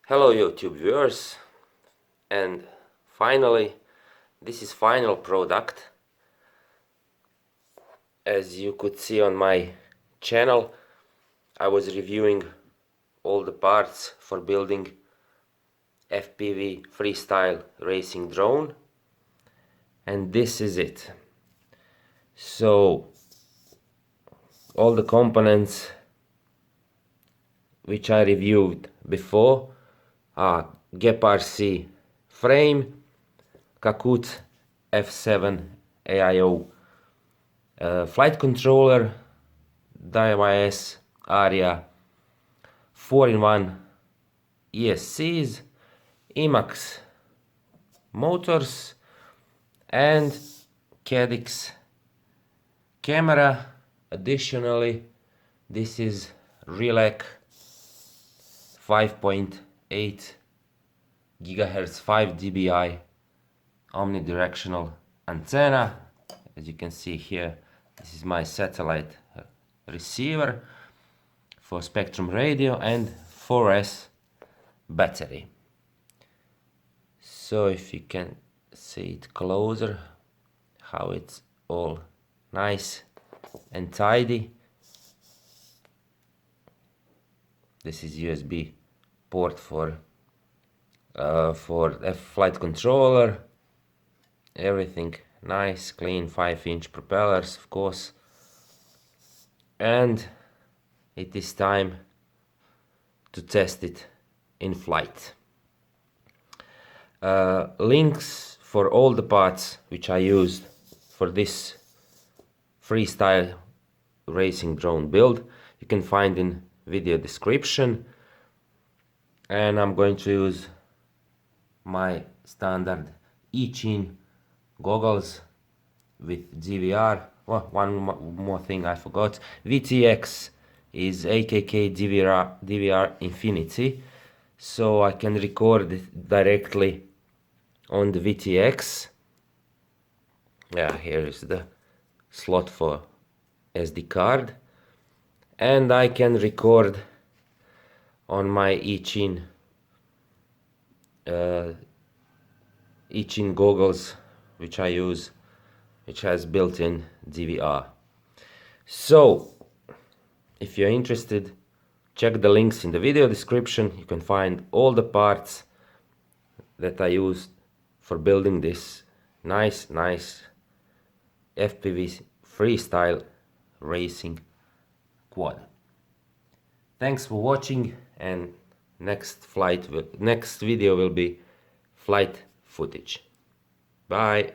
Hello YouTube viewers, and finally this is final product. As you could see on my channel, I was reviewing all the parts for building FPV Freestyle Racing Drone, and this is it. So all the components which I reviewed before are GEP RC frame, Kakut F7 AIO flight controller, DIYS ARIA 4-in-1 ESCs, Emax motors, and Cadix camera. Additionally, this is Relac 5.8 GHz 5 dBi omnidirectional antenna. As you can see here, this is my satellite receiver for Spectrum radio and 4S battery. So if you can see it closer, how it's all nice and tidy. This is USB port for a flight controller. Everything nice, clean, 5-inch propellers, of course. And it is time to test it in flight. Links for all the parts which I used for this freestyle racing drone build you can find in video description, and I'm going to use my standard E-Chin goggles with DVR. Well, one more thing I forgot, VTX is AKK DVR Infinity, so I can record it directly on the VTX. Yeah, here is the slot for SD card, and I can record on my E-Chin goggles which I use, which has built-in DVR. So if you're interested, check the links in the video description. You can find all the parts that I used for building this nice FPV freestyle racing quad. Thanks for watching, and next video will be flight footage. Bye.